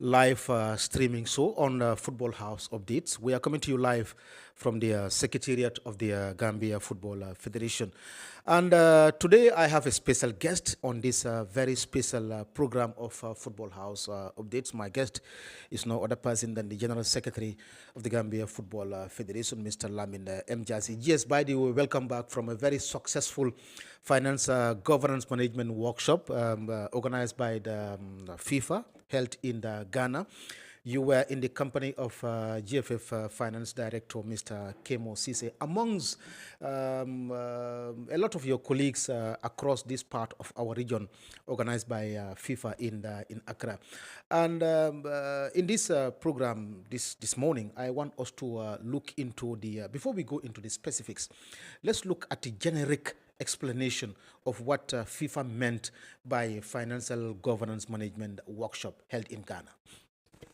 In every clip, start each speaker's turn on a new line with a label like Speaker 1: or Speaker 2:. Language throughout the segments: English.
Speaker 1: live streaming show on Football House Updates. We are coming to you live from the Secretariat of the Gambia Football Federation. And today I have a special guest on this very special program of Football House Updates. My guest is no other person than the General Secretary of the Gambia Football Federation, Mr. Lamin M. Jazi. Yes, by the way, welcome back from a very successful finance governance management workshop organized by the FIFA, held in Ghana. You were in the company of GFF Finance Director, Mr. Kemo Sise, amongst a lot of your colleagues across this part of our region, organized by FIFA in Accra. And in this program this morning, I want us to look into the, before we go into the specifics, let's look at the generic explanation of what FIFA meant by financial governance management workshop held in Ghana.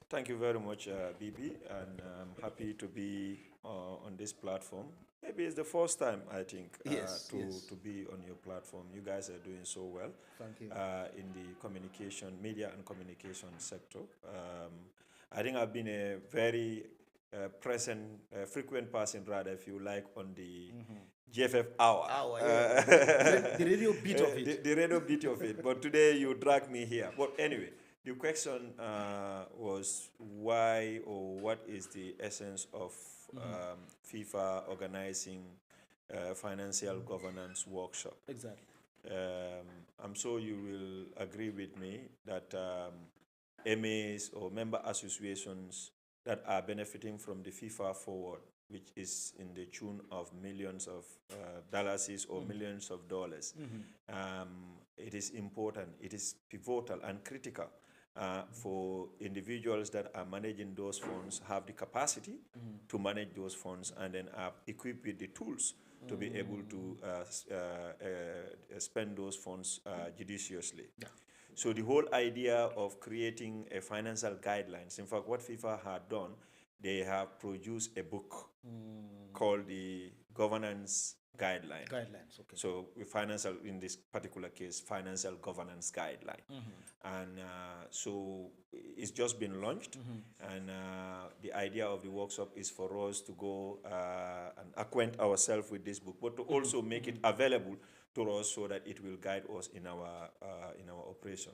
Speaker 2: Thank you very much, Bibi, and I'm happy to be on this platform. Maybe it's the first time, I think,
Speaker 1: Yes, yes.
Speaker 2: to be on your platform. You guys are doing so well
Speaker 1: Thank you.
Speaker 2: in the communication, media and communication sector. I think I've been a very frequent person, rather, if you like, on the GFF hour.
Speaker 1: The radio bit of it.
Speaker 2: The radio bit of it. But today you dragged me here. But anyway, the question was why or what is the essence of FIFA organizing financial governance workshop?
Speaker 1: Exactly.
Speaker 2: I'm sure you will agree with me that MAs or member associations that are benefiting from the FIFA Forward, which is in the tune of millions of dollars or millions of dollars, it is important, it is pivotal and critical for individuals that are managing those funds have the capacity to manage those funds and then are equipped with the tools to be able to spend those funds judiciously.
Speaker 1: Yeah.
Speaker 2: So the whole idea of creating a financial guidelines, in fact, what FIFA had done, they have produced a book called the Governance Guideline.
Speaker 1: Guidelines, okay.
Speaker 2: So financial, in this particular case, financial governance guideline. And so it's just been launched. And the idea of the workshop is for us to go and acquaint ourselves with this book, but to also make it available to us so that it will guide us in our operation.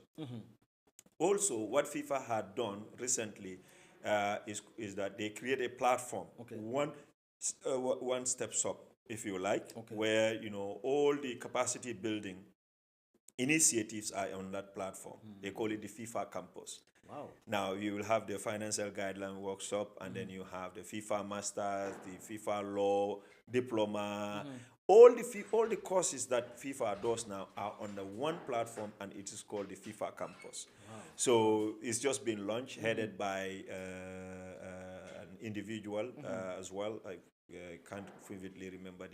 Speaker 2: Also, what FIFA had done recently is that they create a platform,
Speaker 1: Okay.
Speaker 2: one step up, if you like,
Speaker 1: Okay.
Speaker 2: where all the capacity building initiatives are on that platform. They call it the FIFA Campus.
Speaker 1: Wow.
Speaker 2: Now you will have the financial guideline workshop, and then you have the FIFA Masters, the FIFA Law Diploma. All the courses that FIFA does now are on the one platform, and it is called the FIFA Campus. Wow. So it's just been launched, headed by an individual as well. I can't vividly remember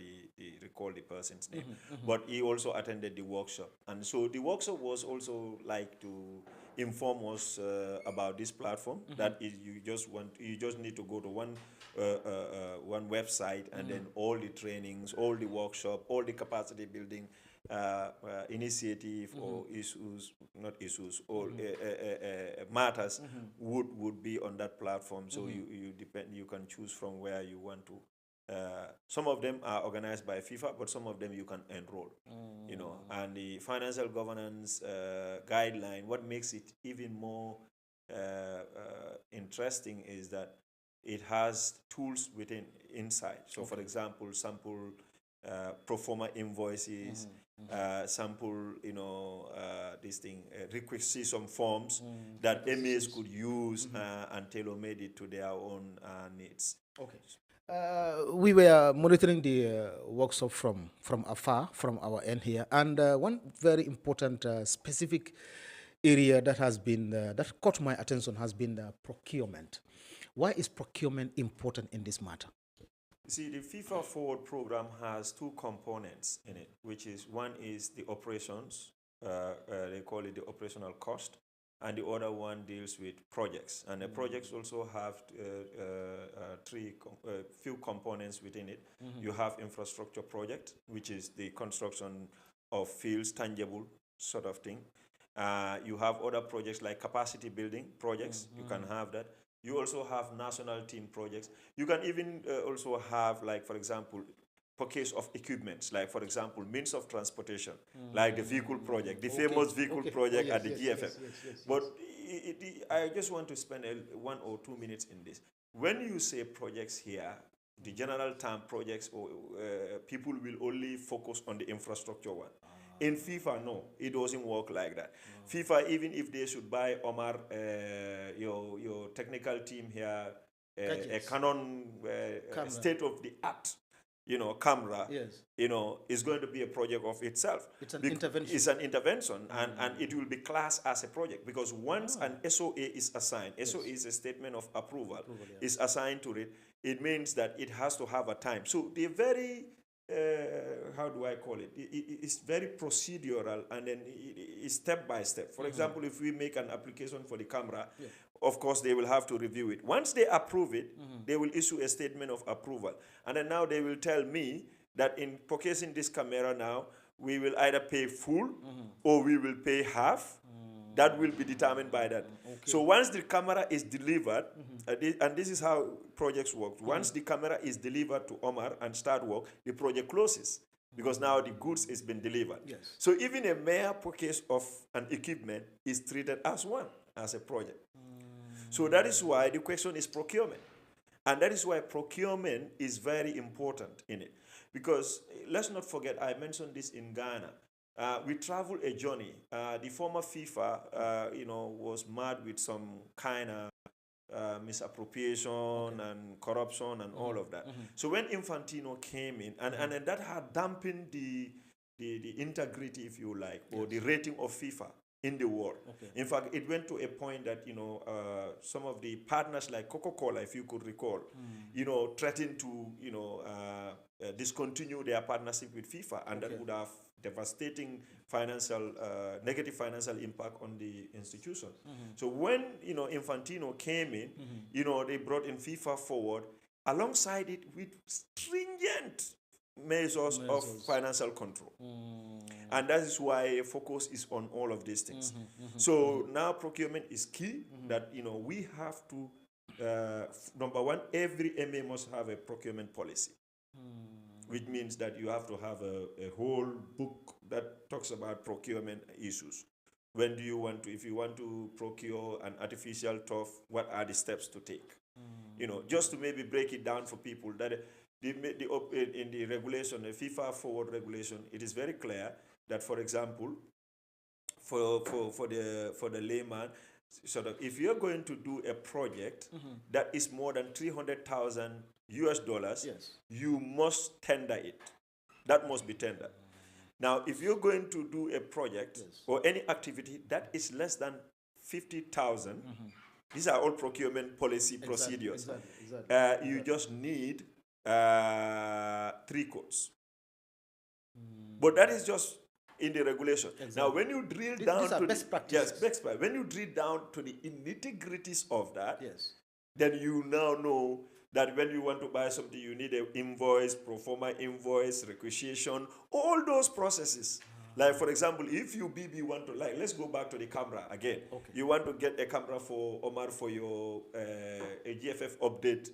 Speaker 2: recall the person's name, but he also attended the workshop, and so the workshop was also like to inform us about this platform. That is, you just need to go to one website, and then all the trainings, all the workshop, all the capacity building initiative or issues, not issues, or matters would be on that platform. So you can choose from where you want to. Some of them are organized by FIFA, but some of them you can enroll. And the financial governance guideline, what makes it even more interesting is that it has tools inside. So, for example, sample pro forma invoices, sample, this thing, requisition forms that MAs could use and tailor-made it to their own needs.
Speaker 1: Okay. We were monitoring the workshop from afar, from our end here, and one very important specific area that has been that caught my attention has been procurement. Why is procurement important in this matter?
Speaker 2: See, the FIFA Forward program has two components in it, which is one is the operations, they call it the operational cost, and the other one deals with projects. And the projects also have few components within it. You have infrastructure project, which is the construction of fields, tangible sort of thing. You have other projects like capacity building projects. You can have that. You also have national team projects. You can even also have, like, for example, purchase of equipments, like, for example, means of transportation, like the vehicle project, the famous vehicle project at the GFM. But I just want to spend 1 or 2 minutes in this. When you say projects here, the general term projects, or people will only focus on the infrastructure one. In FIFA, no, it doesn't work like that. FIFA, even if they should buy Omar, your technical team here, a Canon state of the art, camera,
Speaker 1: Yes.
Speaker 2: is going to be a project of itself.
Speaker 1: It's an intervention.
Speaker 2: It's an intervention, and it will be classed as a project, because once an SOA is assigned, SOA is a statement of approval, is assigned to it, it means that it has to have a time. So they're very, how do I call it? It's very procedural, and then it's step by step. For example, if we make an application for the camera, of course they will have to review it. Once they approve it, they will issue a statement of approval, and then now they will tell me that in purchasing this camera now, we will either pay full or we will pay half. That will be determined by that. So once the camera is delivered, and this is how projects work. Once the camera is delivered to Omar and start work, the project closes, because now the goods has been delivered.
Speaker 1: Yes.
Speaker 2: So even a mere purchase of an equipment is treated as one, as a project. So that is why the question is procurement. And that is why procurement is very important in it. Because let's not forget, I mentioned this in Ghana. We traveled a journey. The former FIFA, was mad with some kind of misappropriation and corruption and all of that. So when Infantino came in, and that had dampened the integrity, if you like, or the rating of FIFA in the world. In fact, it went to a point that, some of the partners like Coca-Cola, if you could recall, threatened to, discontinue their partnership with FIFA, and that would have devastating negative financial impact on the institution. So when, Infantino came in, they brought in FIFA forward alongside it with stringent measures of financial control. And that is why focus is on all of these things. So now procurement is key, that, we have to, number one, every MA must have a procurement policy, which means that you have to have a whole book that talks about procurement issues. When do you want to, if you want to procure an artificial turf, what are the steps to take? Just to maybe break it down for people, that in the regulation, the FIFA forward regulation, it is very clear that, for example, for the layman, sort of, if you're going to do a project that is more than 300,000 US dollars, you must tender it. That must be tendered. Now, if you're going to do a project or any activity that is less than 50,000, these are all procurement policy procedures. Exactly. You just need 3 quotes. But that is just in the regulation. Now, when you drill down to
Speaker 1: best practices.
Speaker 2: Yes, best practice. When you drill down to the nitty-gritties of that, then you now know that when you want to buy something, you need an invoice, pro forma invoice, requisition, all those processes. Like, for example, if you BB want to, like, let's go back to the camera again. You want to get a camera for Omar for your a GFF update,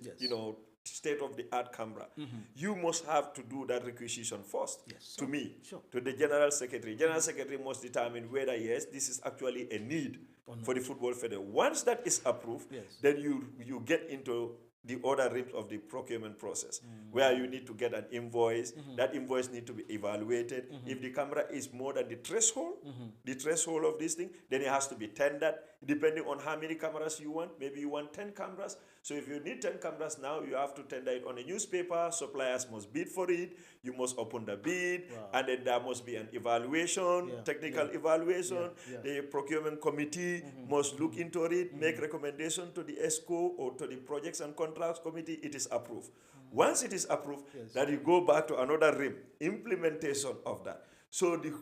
Speaker 2: state-of-the-art camera. You must have to do that requisition first to me, to the General Secretary. General Secretary must determine whether, yes, this is actually a need for the Football Federation. Once that is approved, then you get into the other realms of the procurement process, where you need to get an invoice. That invoice need to be evaluated. If the camera is more than the threshold of this thing, then it has to be tendered, depending on how many cameras you want. Maybe you want 10 cameras. So if you need 10 cameras now, you have to tender it on a newspaper. Suppliers must bid for it. You must open the bid, and then there must be an evaluation, technical evaluation. The procurement committee must look into it, make recommendation to the ESCO or to the projects and contracts committee. It is approved. Once it is approved, then you go back to another realm, implementation of that. So the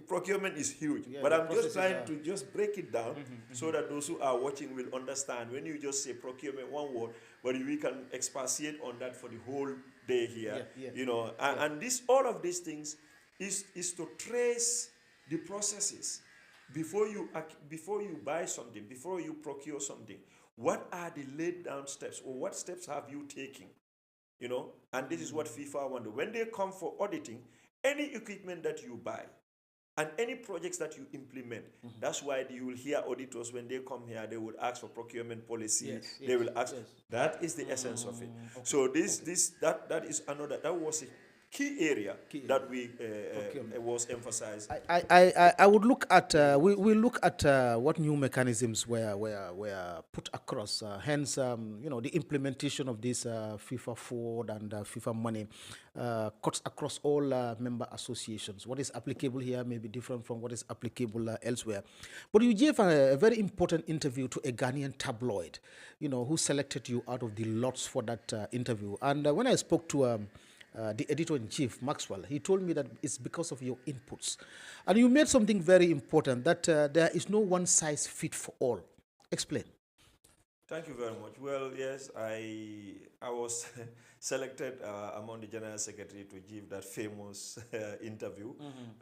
Speaker 2: procurement is huge, but I'm just trying to just break it down so that those who are watching will understand. When you just say procurement, one word, but we can expatiate on that for the whole day here, and this, all of these things is to trace the processes before you buy something, before you procure something, what are the laid down steps, or what steps have you taken? You know, and this is what FIFA wonder. When they come for auditing, any equipment that you buy and any projects that you implement, that's why you will hear auditors when they come here, they will ask for procurement policy.
Speaker 1: Yes,
Speaker 2: They
Speaker 1: yes,
Speaker 2: will ask.
Speaker 1: yes.
Speaker 2: That is the essence of it. So that is another. That was a key area that we was emphasized.
Speaker 1: I would look at we look at what new mechanisms were put across. Hence, you know, the implementation of this FIFA Forward and FIFA Money cuts across all member associations. What is applicable here may be different from what is applicable elsewhere. But you gave a very important interview to a Ghanaian tabloid, you know, who selected you out of the lots for that interview. And when I spoke to the editor-in-chief, Maxwell, he told me that it's because of your inputs. And you made something very important, that there is no one size fit for all. Explain.
Speaker 2: Thank you very much. Well, yes, I was selected among the General Secretary to give that famous interview.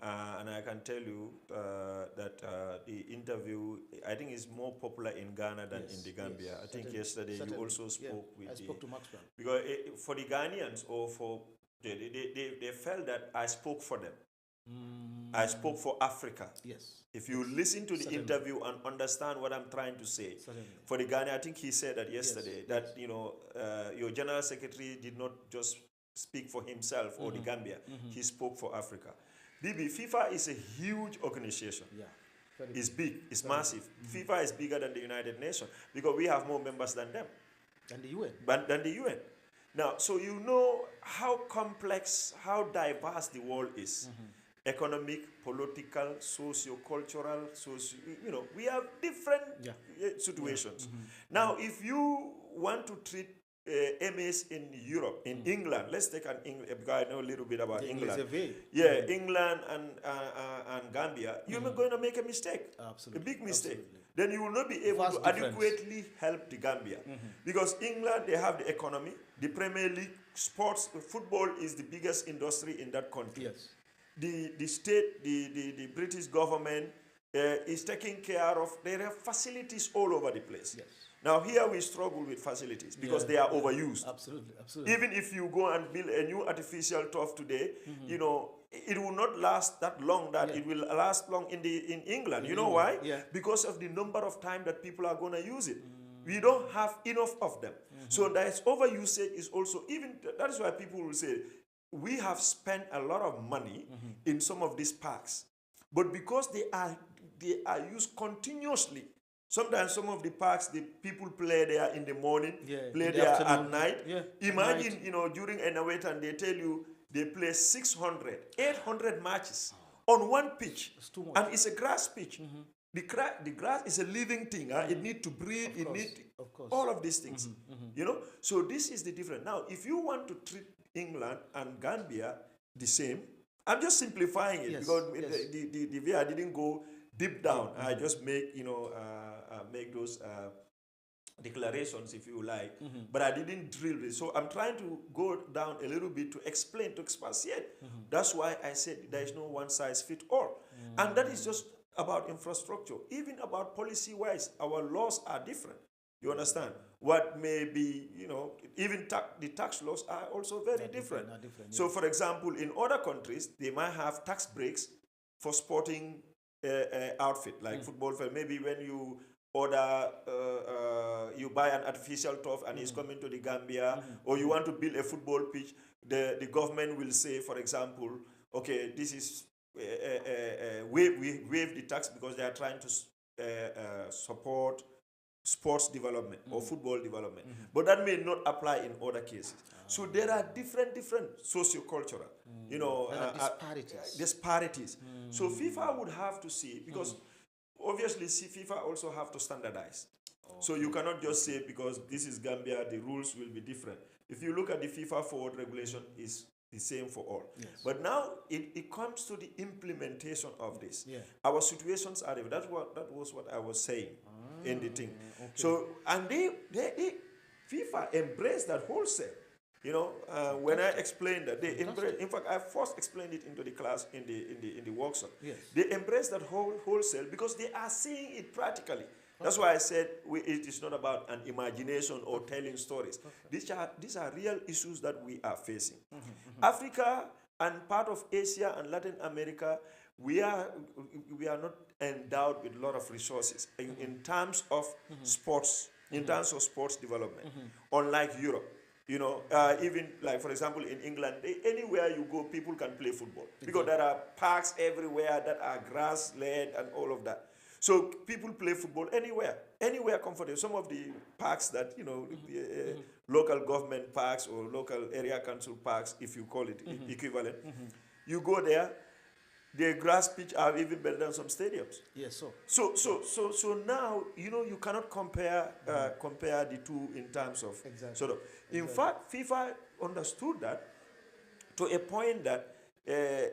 Speaker 2: And I can tell you that the interview, I think, is more popular in Ghana than in the Gambia.
Speaker 1: Yes,
Speaker 2: I think yesterday you also spoke with
Speaker 1: I spoke to Maxwell.
Speaker 2: because for the Ghanaians, or for they felt that I spoke for them. I spoke for Africa.
Speaker 1: Yes.
Speaker 2: If you listen to the interview and understand what I'm trying to say, for the Ghana, I think he said that yesterday, that you know, your General Secretary did not just speak for himself or the Gambia, he spoke for Africa. Bibi, FIFA is a huge organization.
Speaker 1: Yeah.
Speaker 2: It's big, it's massive. FIFA is bigger than the United Nations because we have more members than them.
Speaker 1: Than the UN.
Speaker 2: Than the UN. Now, so you know how complex, how diverse the world is. Economic, political, socio-cultural, you know, we have different situations. Now, if you want to treat MS in Europe, in England, let's take an England, because I know a little bit about England. England and Gambia, you're going to make a mistake, a big mistake. Then you will not be able to adequately help the Gambia. Because England, they have the economy, the Premier League, sports, football is the biggest industry in that country.
Speaker 1: Yes.
Speaker 2: The state, the British government is taking care of, there are facilities all over the place. Yes. Now here we struggle with facilities because they are overused.
Speaker 1: Absolutely, absolutely.
Speaker 2: Even if you go and build a new artificial turf today, you know, it will not last that long, that it will last long in England. You know why? Because of the number of time that people are going to use it. We don't have enough of them. So that overusage is also, even, that is why people will say, we have spent a lot of money in some of these parks, but because they are used continuously. Sometimes some of the parks, the people play there in the morning, play there at night. Imagine, you know, during Enawet, and they tell you they play 600, 800 matches on one pitch, and it's a grass pitch. The grass is a living thing. It needs to breathe. It needs all of these things. You know, so this is the difference. Now, if you want to treat England and Gambia the same, I'm just simplifying it because the way I didn't go deep down. I just make, you know, make those declarations, if you like, but I didn't drill it. So I'm trying to go down a little bit to explain, to expatiate. That's why I said there is no one size fit all. And that is just about infrastructure. Even about policy-wise, our laws are different. You understand? What may be, you know, even the tax laws are also very different. So, for example, in other countries, they might have tax breaks for sporting outfit, like football. Maybe when you order, you buy an artificial turf and it's coming to the Gambia, or you want to build a football pitch, the government will say, for example, okay, this is, waive the tax because they are trying to support sports development or football development. But that may not apply in other cases. So there are different socio-cultural, you know, disparities. So FIFA would have to see, because obviously FIFA also have to standardize. So you cannot just say because this is Gambia, the rules will be different. If you look at the FIFA Forward regulation, is the same for all. But now it comes to the implementation of this. Our situations are different. That was what I was saying in the thing. So, and they FIFA embraced that wholesale. When I explained that, they embrace. In fact, I first explained it into the class in the workshop.
Speaker 1: Yes.
Speaker 2: They embrace that wholesale because they are seeing it practically. That's why I said it is not about an imagination or telling stories. These are real issues that we are facing. Africa and part of Asia and Latin America, we are not endowed with a lot of resources in terms of sports, in terms of sports development, unlike Europe. Even like, for example, in England, anywhere you go, people can play football because there are parks everywhere that are grass-led and all of that. So people play football anywhere comfortable. Some of the parks that, local government parks or local area council parks, if you call it equivalent, you go there, the grass pitch are even better than some stadiums.
Speaker 1: Yes,
Speaker 2: So now, you cannot compare the two in terms of sort of. In fact, FIFA understood that to a point that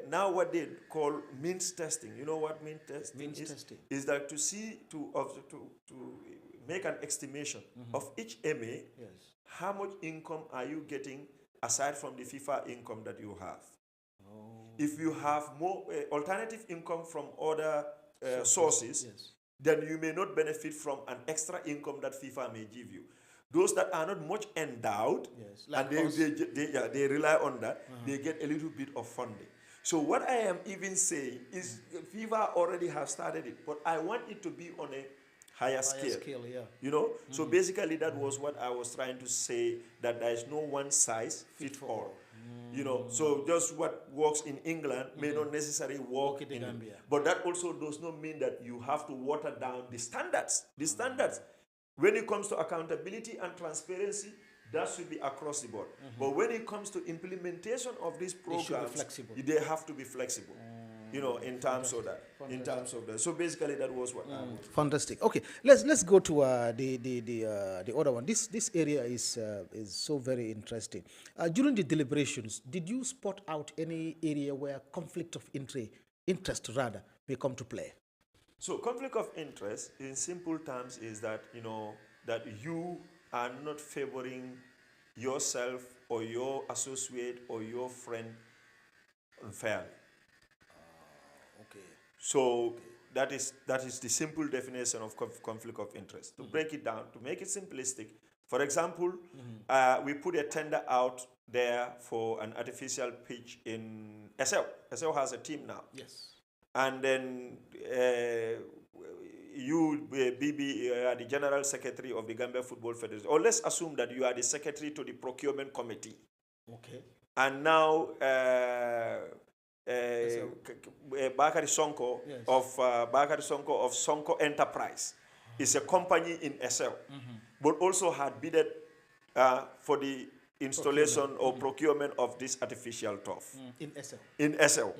Speaker 2: now what they call means testing. You know what means testing is? Is that to make an estimation of each MA, how much income are you getting aside from the FIFA income that you have? If you have more alternative income from other sources, then you may not benefit from an extra income that FIFA may give you. Those that are not much endowed,
Speaker 1: like
Speaker 2: and they rely on that, they get a little bit of funding. So what I am even saying is FIFA already has started it, but I want it to be on a higher scale. So basically that was what I was trying to say, that there is no one size fit all. So just what works in England may not necessarily work in
Speaker 1: Gambia.
Speaker 2: But that also does not mean that you have to water down the standards. The standards, when it comes to accountability and transparency, that should be across the board. But when it comes to implementation of these programs, they have to be flexible. In terms of that. So basically, that was what.
Speaker 1: Fantastic. Okay, let's go to the other one. This area is so very interesting. During the deliberations, did you spot out any area where conflict of interest may come to play?
Speaker 2: So conflict of interest, in simple terms, is that that you are not favoring yourself or your associate or your friend unfairly. So that is the simple definition of conflict of interest. To break it down, to make it simplistic, for example, we put a tender out there for an artificial pitch in SL. SL has a team now.
Speaker 1: Yes.
Speaker 2: And then you, BB, are the General Secretary of the Gambia Football Federation. Or let's assume that you are the Secretary to the Procurement Committee.
Speaker 1: Okay.
Speaker 2: And now Bakari Sonko of Sonko Enterprise is a company in SL, but also had bidded for the installation or procurement of this artificial turf in SL.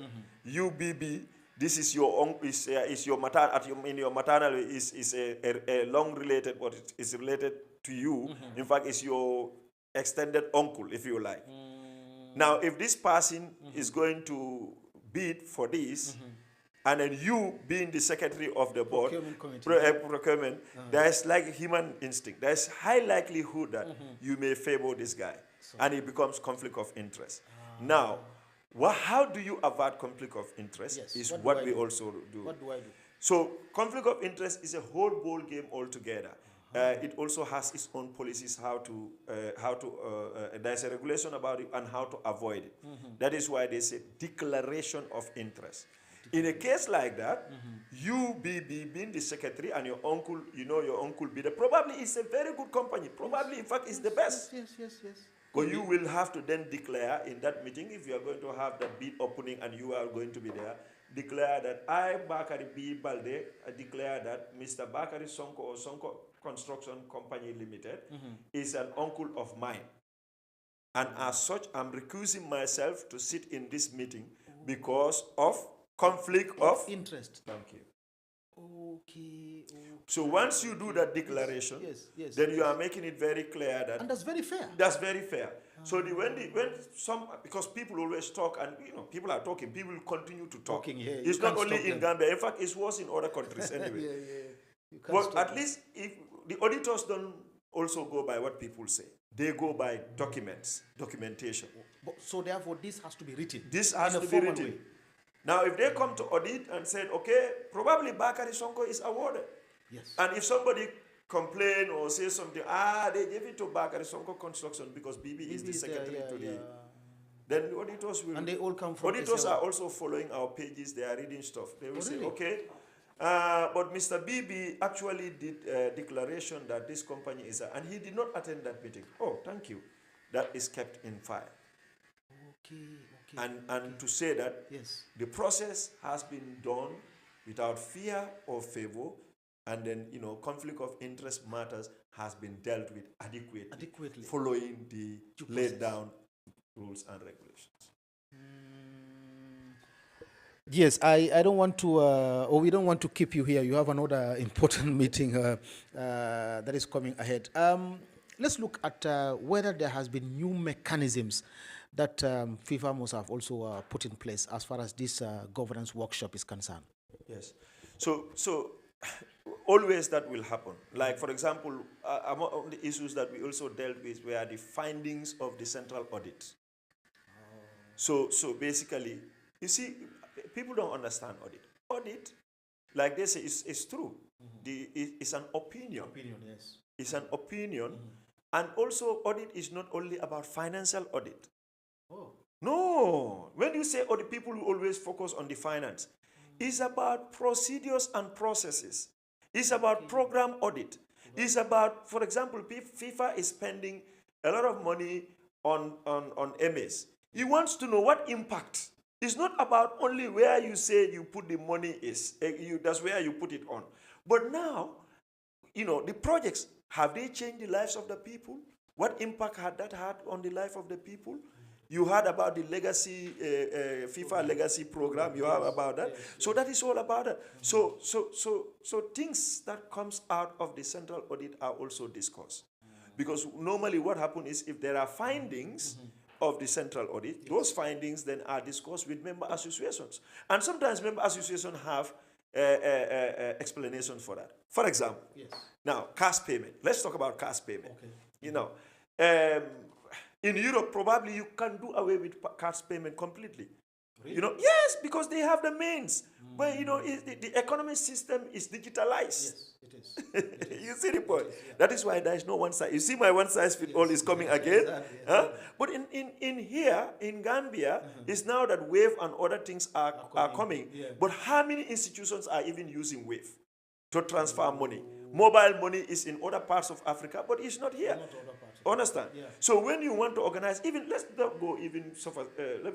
Speaker 2: UBB, this is your in your maternal is a long related, but it is related to you. In fact, it's your extended uncle, if you like. Now, if this person is going to bid for this, and then you being the secretary of the board, procurement, there's like human instinct. There's high likelihood that you may favor this guy, and it becomes conflict of interest. Now, how do you avert conflict of interest?
Speaker 1: Yes.
Speaker 2: Is what we also do.
Speaker 1: What do I do?
Speaker 2: So conflict of interest is a whole ball game altogether. It also has its own policies there's a regulation about it and how to avoid it. That is why they say declaration of interest. In a case like that, you being the secretary and your uncle, your uncle bidder, probably it's a very good company. Probably, in fact, it's the best.
Speaker 1: Yes.
Speaker 2: But you will have to then declare in that meeting, if you are going to have that bid opening and you are going to be there, declare that I, Bakari B. Balde, I declare that Mr. Bakari Sonko or Sonko Construction Company Limited is an uncle of mine. And as such, I'm recusing myself to sit in this meeting because of conflict of
Speaker 1: interest.
Speaker 2: Thank you.
Speaker 1: Okay.
Speaker 2: So once you do that declaration, then you are making it very clear that,
Speaker 1: and that's very fair.
Speaker 2: That's very fair. So because people always talk, and people are talking, people continue to talk. It's not only in Gambia. In fact, it's worse in other countries anyway. But at least if the auditors don't also go by what people say. They go by documentation.
Speaker 1: So therefore, this has to be written.
Speaker 2: This has
Speaker 1: in a
Speaker 2: to be
Speaker 1: formal
Speaker 2: written.
Speaker 1: way.
Speaker 2: Now, if they come to audit and said, okay, probably Bakari Sonko is awarded.
Speaker 1: Yes.
Speaker 2: And if somebody complain or say something, they gave it to Bakari Sonko Construction because BB is the secretary to the... Then auditors will...
Speaker 1: And they all come from
Speaker 2: Auditors
Speaker 1: SL.
Speaker 2: are also following our pages. They are reading stuff. They will say,
Speaker 1: really?
Speaker 2: okay, but Mr. BB actually did a declaration that this company is... and he did not attend that meeting. Oh, thank you. That is kept in file.
Speaker 1: Okay.
Speaker 2: And to say that
Speaker 1: yes,
Speaker 2: the process has been done without fear or favor, and then conflict of interest matters has been dealt with adequately. Following the laid down rules and regulations.
Speaker 1: Yes, I don't want to, or we don't want to keep you here. You have another important meeting that is coming ahead. Let's look at whether there has been new mechanisms that FIFA must have also put in place as far as this governance workshop is concerned.
Speaker 2: Yes. So always that will happen. Like, for example, among the issues that we also dealt with were the findings of the central audit. So basically, you see, people don't understand audit. Audit, like they say, is true. It's an opinion.
Speaker 1: Yes.
Speaker 2: It's an opinion. And also, audit is not only about financial audit.
Speaker 1: Oh.
Speaker 2: No. When you say audit, people will always focus on the finance. It's about procedures and processes. It's about program audit. It's about, for example, FIFA is spending a lot of money on MS. He wants to know what impact. It's not about only where you say you put the money is. That's where you put it on. But now, the projects, have they changed the lives of the people? What impact had that had on the life of the people? You heard about the legacy, FIFA legacy program. You heard about that. So that is all about it. So things that comes out of the central audit are also discussed. Because normally what happens is if there are findings of the central audit, those findings then are discussed with member associations. And sometimes member associations have explanations for that. For example, now cash payment. Let's talk about cash payment. Okay. In Europe, probably you can do away with cash payment completely. Really? Yes, because they have the means. But the economic system is digitalized. Yes, it is. You see the point? That is why there is no one size. You see my one size fit all is coming again. But in here, in Gambia, it's now that Wave and other things are coming. Yeah. But how many institutions are even using Wave to transfer money? Mobile money is in other parts of Africa, but it's not here. Understand? Yeah. So when you want to organize, let's not go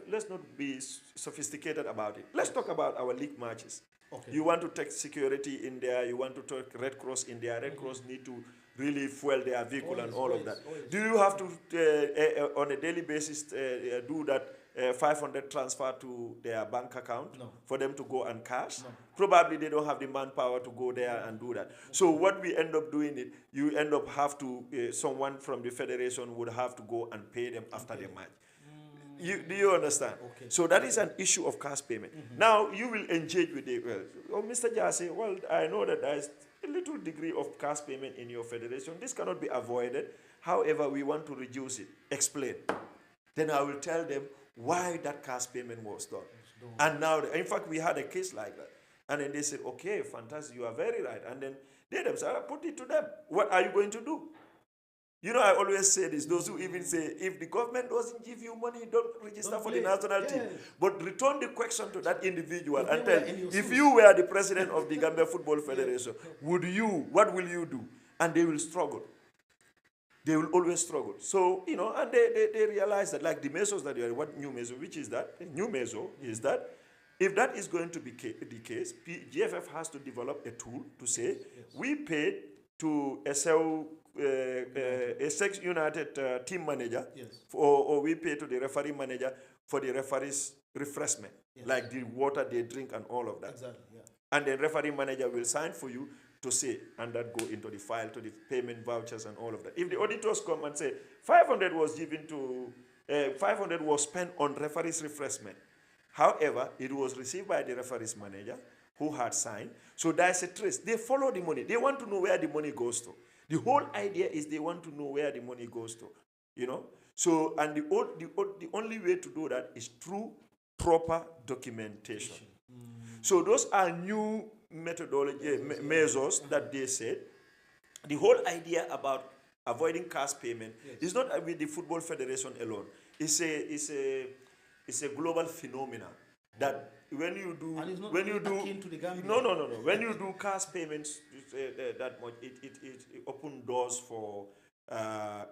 Speaker 2: let's not be sophisticated about it. Let's talk about our league matches. Okay. You want to take security in there, you want to take Red Cross in there. Red Cross need to really fuel their vehicle and all of that. Do you have to, on a daily basis, do that 500 transfer to their bank account for them to go and cash? No. Probably they don't have the manpower to go there and do that. So what we end up doing it, you end up have to, someone from the federation would have to go and pay them after the match. Do you understand? Okay. So that is an issue of cash payment. Now you will engage with the, Mr. Jase, well, I know that there is a little degree of cash payment in your federation. This cannot be avoided. However, we want to reduce it. Explain. Then I will tell them why that cash payment was done. And now, in fact, we had a case like that. And then they said, okay, fantastic, you are very right. And then they themselves, I put it to them. What are you going to do? I always say this, those who even say, if the government doesn't give you money, don't register for the national team. But return the question to that individual and tell, if you were the president of the Gambia Football Federation, what will you do? And they will struggle. They will always struggle. So, and they realize that, like the mesos that you are, what new meso, which is that? New meso is that if that is going to be the case, GFF has to develop a tool to say, we paid to SL, a Sex United team manager, or we pay to the referee manager for the referee's refreshment, like the water they drink and all of that. Exactly, yeah. And the referee manager will sign for you to say, and that go into the file, to the payment vouchers and all of that. If the auditors come and say, 500 was given to, 500 was spent on referee's refreshment. However, it was received by the referee's manager who had signed. So there's a trace. They follow the money. They want to know where the money goes to. The whole idea is they want to know where the money goes to, you know. So, and the only way to do that is through proper documentation. So those are new methodology measures that they said. The whole idea about avoiding cash payment is not with the Football Federation alone. It's a global phenomenon that when you do
Speaker 1: And it's not
Speaker 2: when you
Speaker 1: only
Speaker 2: do
Speaker 1: akin to the Gambia.
Speaker 2: no when you do cash payments that much it open doors for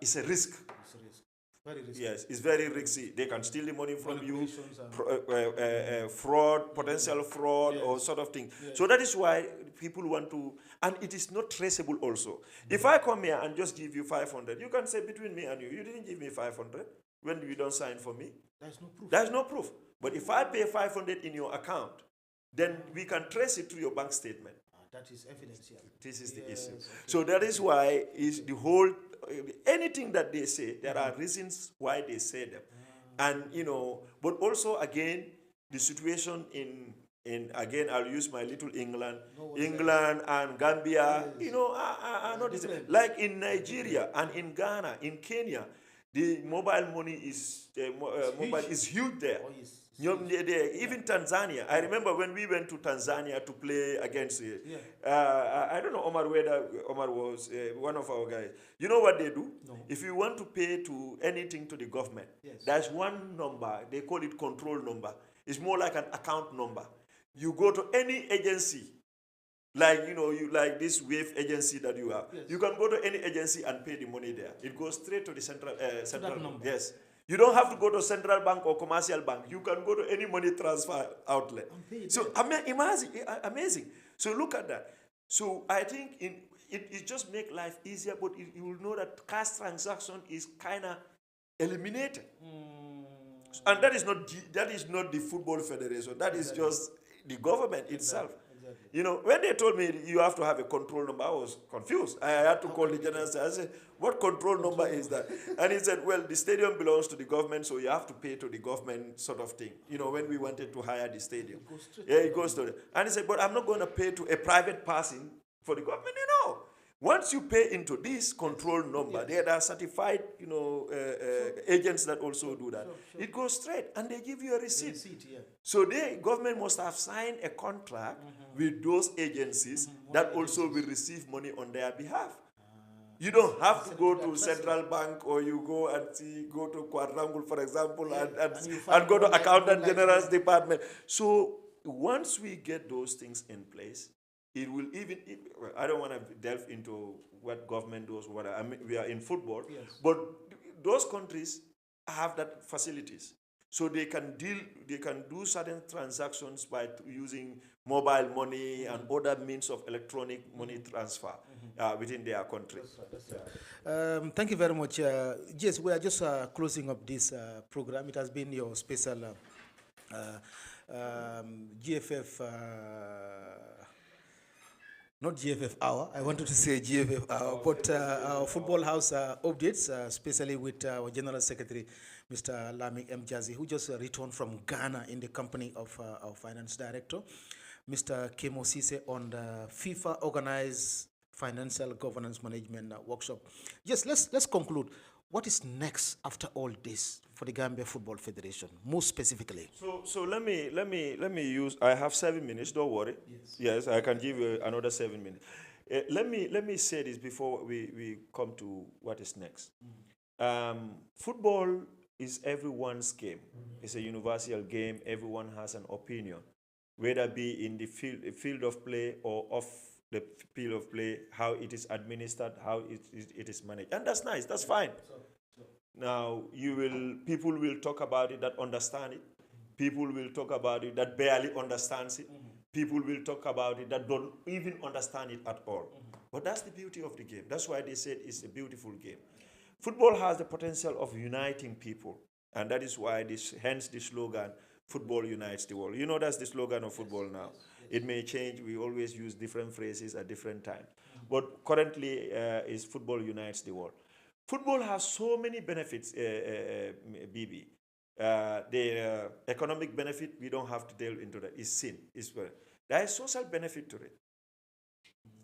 Speaker 2: it's a risk.
Speaker 1: It's a risk. Very risky.
Speaker 2: Yes, it's very risky. They can steal the money from you,
Speaker 1: Manipulations and-
Speaker 2: fraud, potential fraud, or sort of thing. So that is why people want to, and it is not traceable also. If I come here and just give you 500, you can say between me and you didn't give me 500 when you don't sign for me.
Speaker 1: There's no proof.
Speaker 2: There's no proof. But if I pay 500 in your account, then we can trace it to your bank statement.
Speaker 1: That is evidence here.
Speaker 2: This is the
Speaker 1: Yes,
Speaker 2: issue.
Speaker 1: okay.
Speaker 2: So that is why is the whole anything that they say, there are reasons why they say them, and but also again the situation in again I'll use my little England, England and Gambia, are not the same. Like in Nigeria and in Ghana, in Kenya, the mobile money is mobile is huge there.
Speaker 1: Oh, yes.
Speaker 2: Even Tanzania. I remember when we went to Tanzania to play against I don't know Omar, whether Omar was one of our guys. You know what they do?
Speaker 1: No.
Speaker 2: If you want to pay to anything to the government, there's one number, they call it control number. It's more like an account number. You go to any agency, like you like this wave agency that you have. You can go to any agency and pay the money there. It goes straight to the central
Speaker 1: number.
Speaker 2: Yes. You don't have to go to central bank or commercial bank. You can go to any money transfer outlet. So amazing. So look at that. So I think it just make life easier, but you will know that cash transaction is kind of eliminated. And that is not the Football Federation. That is just the government itself. When they told me you have to have a control number, I was confused. I had to call the general. I said, what control number is that? And he said, well, the stadium belongs to the government, so you have to pay to the government sort of thing. When we wanted to hire the stadium. It goes to it. And he said, but I'm not going to pay to a private person for the government. Once you pay into this control number, there are certified, agents that also do that. Sure. It goes straight, and they give you a receipt. So the government must have signed a contract with those agencies that also will receive money on their behalf. You don't have to go to central bank, or you go and go to Quadrangle, for example, and go to accountant general's department. So once we get those things in place, it will I don't want to delve into what government does. We are in football, but those countries have that facilities, so they can do certain transactions by using mobile money and other means of electronic money transfer within their country.
Speaker 1: That's right. Thank you very much. Yes, we are just closing up this program. It has been your special GFF. Not GFF hour. I wanted to say GFF hour, but our football house updates, especially with our General Secretary, Mr. Lami M. Jazi, who just returned from Ghana in the company of our Finance Director, Mr. Kemo Sise, on the FIFA Organized Financial Governance Management Workshop. Yes, let's conclude. What is next after all this for the Gambia Football Federation, more specifically?
Speaker 2: So let me use. I have 7 minutes. Don't worry. Yes, I can give you another 7 minutes. Let me say this before we come to what is next. Football is everyone's game. It's a universal game. Everyone has an opinion, whether be in the field of play or off the field of play, how it is administered, how it is managed. And that's nice, that's fine. Now, people will talk about it that understand it. People will talk about it that barely understands it. People will talk about it that don't even understand it at all. But that's the beauty of the game. That's why they said it's a beautiful game. Football has the potential of uniting people. And that is why hence the slogan, football unites the world. That's the slogan of football now. It may change. We always use different phrases at different times. But currently, is football unites the world. Football has so many benefits, BB. The economic benefit, we don't have to delve into that. It's seen. There is social benefit to it.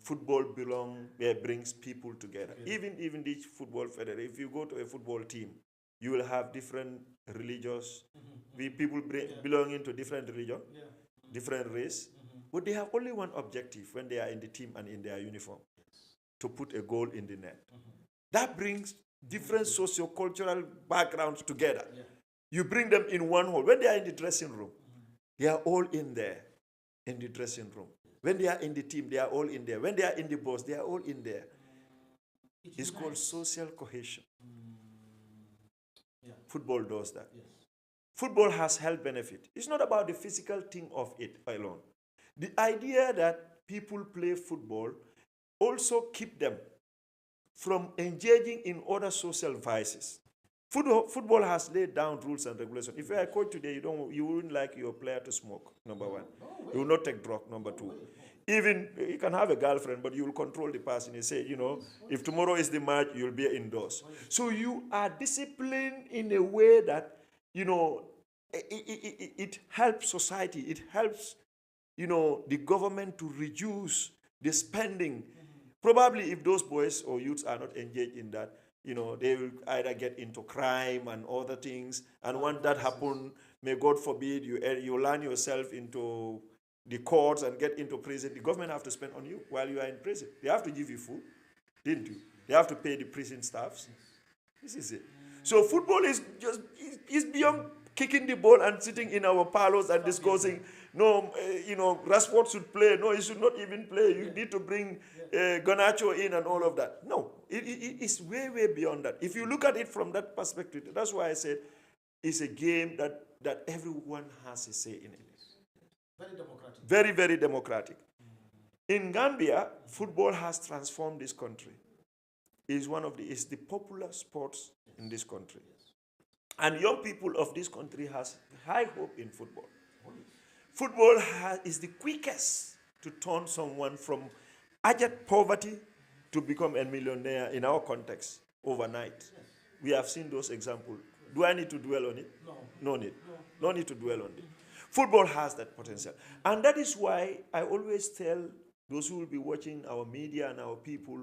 Speaker 2: Football brings people together. Even this football federation, if you go to a football team, you will have different religious people belonging to different religion, different race, but they have only one objective when they are in the team and in their uniform: to put a goal in the net. That brings different socio-cultural backgrounds together. You bring them in one hall. When they are in the dressing room, they are all in there in the dressing room. When they are in the team, they are all in there. When they are in the bus, they are all in there. It's called social cohesion. Football does that. Football has health benefit. It's not about the physical thing of it alone. The idea that people play football also keep them from engaging in other social vices. Football has laid down rules and regulations. If you are a coach today, you wouldn't like your player to smoke, number one. You will not take drug, number two. Even you can have a girlfriend, but you will control the person. You say, if tomorrow is the match, you'll be indoors. So you are disciplined in a way that, it helps society. It helps, the government to reduce the spending. Probably if those boys or youths are not engaged in that, they will either get into crime and other things. And when that happens, may God forbid you land yourself into the courts and get into prison. The government have to spend on you while you are in prison. They have to give you food, didn't you? They have to pay the prison staffs. This is it. So football is beyond kicking the ball and sitting in our parlors and discussing. No, Rashford should play. No, he should not even play. You need to bring Garnacho in and all of that. No, it's way, way beyond that. If you look at it from that perspective, that's why I said it's a game that everyone has a say in it.
Speaker 1: Very democratic.
Speaker 2: Very, very democratic. In Gambia, football has transformed this country. It's the popular sports in this country. And young people of this country has high hope in football. Football is the quickest to turn someone from abject poverty to become a millionaire in our context overnight. We have seen those examples. Do I need to dwell on it?
Speaker 1: No.
Speaker 2: No need. No need to dwell on it. Football has that potential. And that is why I always tell those who will be watching our media and our people,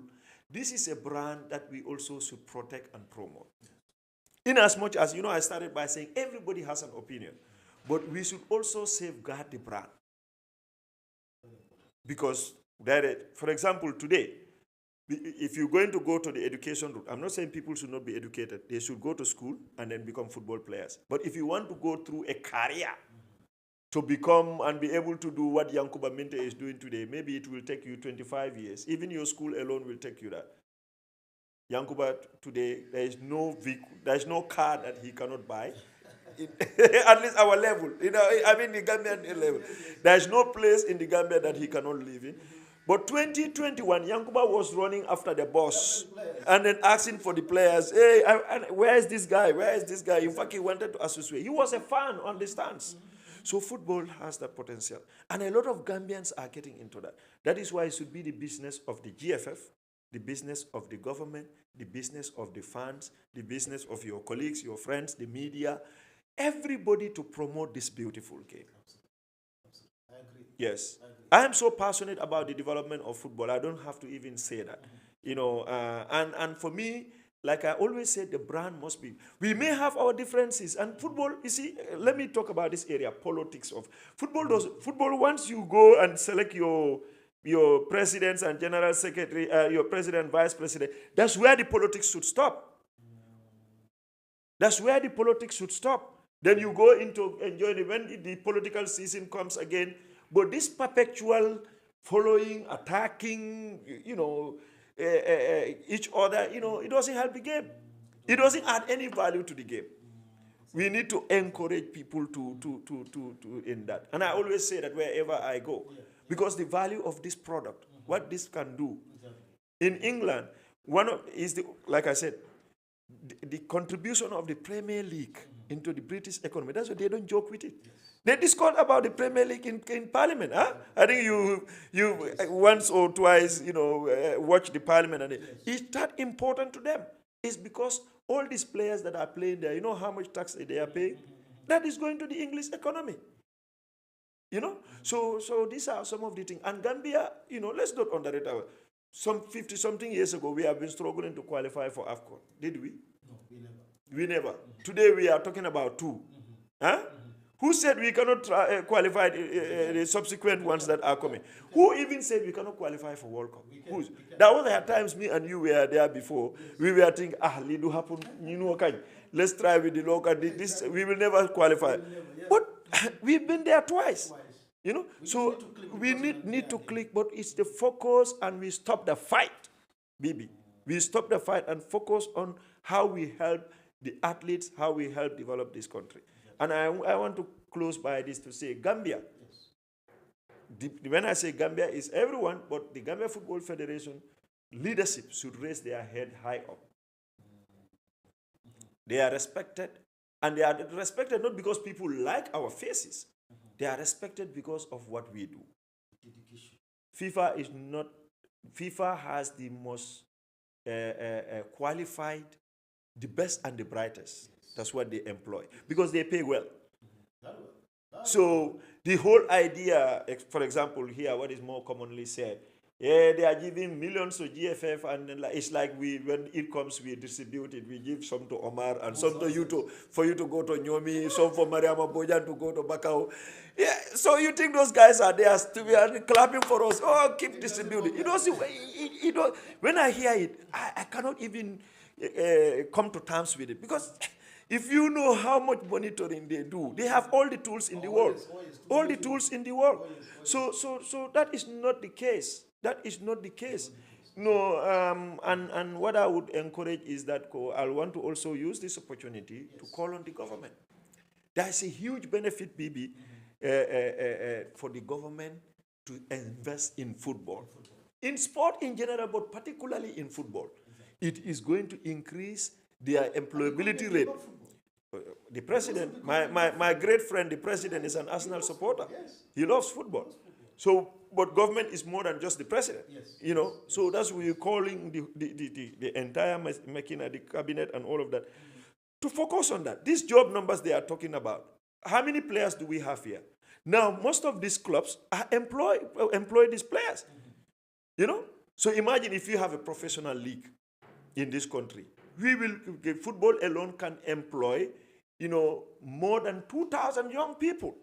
Speaker 2: this is a brand that we also should protect and promote. In as much as, I started by saying everybody has an opinion, but we should also safeguard the brand. Because, for example, today, if you're going to go to the education route, I'm not saying people should not be educated. They should go to school and then become football players. But if you want to go through a career to become and be able to do what Yankuba Minte is doing today, maybe it will take you 25 years. Even your school alone will take you that. Yankuba today, there is no car that he cannot buy. At least our level, the Gambian level. There is no place in the Gambia that he cannot live in. But 2021, Yankuba was running after the boss and then asking for the players, hey, where is this guy? Where is this guy? In fact, he wanted to associate. He was a fan on the stands. So football has that potential. And a lot of Gambians are getting into that. That is why it should be the business of the GFF, the business of the government, the business of the fans, the business of your colleagues, your friends, the media, everybody to promote this beautiful game.
Speaker 1: I agree.
Speaker 2: Yes. I am so passionate about the development of football. I don't have to even say that. And for me, like I always said, the brand must be. We may have our differences. And football, you see, let me talk about this area, politics of football. Football, once you go and select your presidents and general secretary, your president, vice president, that's where the politics should stop. That's where the politics should stop. Then you go into enjoying it when the political season comes again. But this perpetual following, attacking, each other, it doesn't help the game. It doesn't add any value to the game. We need to encourage people to in that. And I always say that wherever I go, because the value of this product, what this can do. In England, like I said, the contribution of the Premier League into the British economy, that's why they don't joke with it. They discussed about the Premier League in Parliament. Huh? I think you once or twice, watch the Parliament. And it's that important to them. It's because all these players that are playing there, you know how much tax they are paying? That is going to the English economy. You know, so these are some of the things. And Gambia, let's not underrate our. Some 50 something years ago, we have been struggling to qualify for AFCON. Did we?
Speaker 1: No, we never.
Speaker 2: We never. Today we are talking about two. Huh? Who said we cannot qualify the subsequent ones that are coming? Who even said we cannot qualify for World Cup? Who's? There were times me and you were there before. We were thinking, Lidu happen, let's try with the local. This we will never qualify. But we've been there twice. So we need to click, but it's the focus, and we stop the fight, Bibi. We stop the fight and focus on how we help the athletes, how we help develop this country. And I want to close by this to say Gambia. When I say Gambia, is everyone, but the Gambia Football Federation leadership should raise their head high up. They are respected, and they are respected not because people like our faces. They are respected because of what we do. FIFA has the most qualified, the best and the brightest. That's what they employ because they pay well. So the whole idea, for example, here, what is more commonly said, they are giving millions to GFF, and it's like when it comes, we distribute it. We give some to Omar and some to you for you to go to Nyomi, some for Mariama Bojan to go to Bakau. Yeah, so you think those guys are there to be clapping for us? Oh, keep distributing. When I hear it, I cannot even come to terms with it because if you know how much monitoring they do, they have all the tools in the world. All the tools in the world. So that is not the case. That is not the case. No, and what I would encourage is that I want to also use this opportunity to call on the government. There is a huge benefit, BB, for the government to invest in football. In sport in general, but particularly in football. It is going to increase their employability rate. The president, my great friend, the president, is an Arsenal supporter. He loves football. So, but government is more than just the president. So that's why we're calling the entire making of the cabinet and all of that to focus on that. These job numbers they are talking about. How many players do we have here? Now, most of these clubs are employ these players. So imagine if you have a professional league in this country. Football alone can employ, more than 2,000 young people.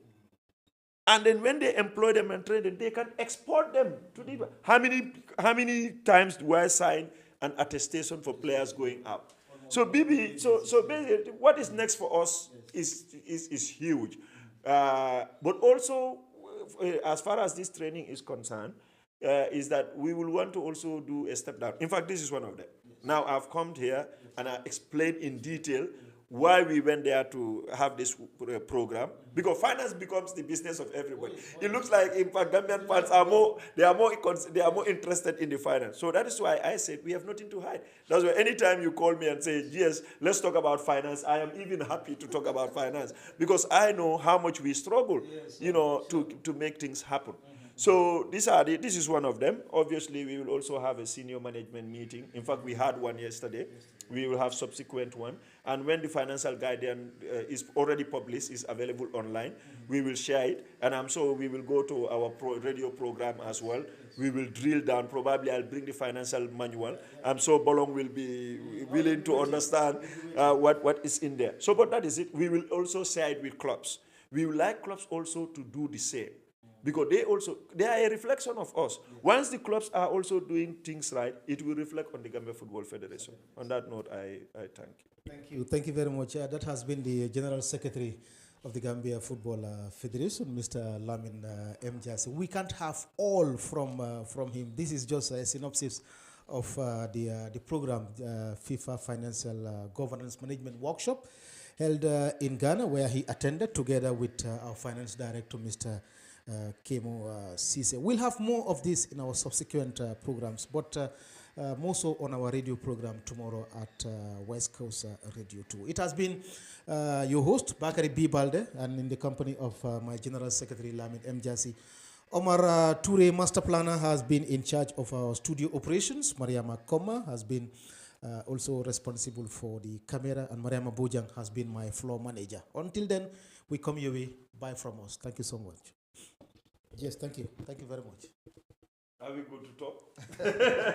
Speaker 2: And then when they employ them and train them, they can export them to the. How many times do I sign an attestation for players going out? So BB, so basically, what is next for us is huge. But also, as far as this training is concerned, is that we will want to also do a step down. In fact, this is one of them. Now I've come here and I explained in detail why we went there to have this program, because finance becomes the business of everybody. It looks like, in fact, Gambian fans are more interested in the finance. So that is why I said we have nothing to hide. That's why anytime you call me and say, yes, let's talk about finance, I am even happy to talk about finance because I know how much we struggle, to make things happen. So this is one of them. Obviously, we will also have a senior management meeting. In fact, we had one yesterday. We will have subsequent one. And when the financial guidance is already published, is available online, we will share it. And I'm sure we will go to our radio program as well. We will drill down. Probably I'll bring the financial manual. I'm sure Bolong will be willing to understand what is in there. So, but that is it. We will also share it with clubs. We would like clubs also to do the same. Because they are a reflection of us. Once the clubs are also doing things right, it will reflect on the Gambia Football Federation. On that note, I thank you.
Speaker 1: Thank you very much. That has been the General Secretary of the Gambia Football Federation, Mr. Lamin M. Jassy. We can't have all from him. This is just a synopsis of the program, FIFA Financial Governance Management Workshop, held in Ghana, where he attended together with our Finance Director, Mr. Kemo Cisse. We'll have more of this in our subsequent programs, but more so on our radio program tomorrow at West Coast Radio 2. It has been your host, Bakari B. Balde, and in the company of my General Secretary, Lamin M. Jassy. Omar Toure, Master Planner, has been in charge of our studio operations. Mariama Koma has been also responsible for the camera, and Mariama Bojang has been my floor manager. Until then, we come your way. Bye from us. Thank you so much. Yes, thank you. Thank you very much.
Speaker 2: Are we good to talk?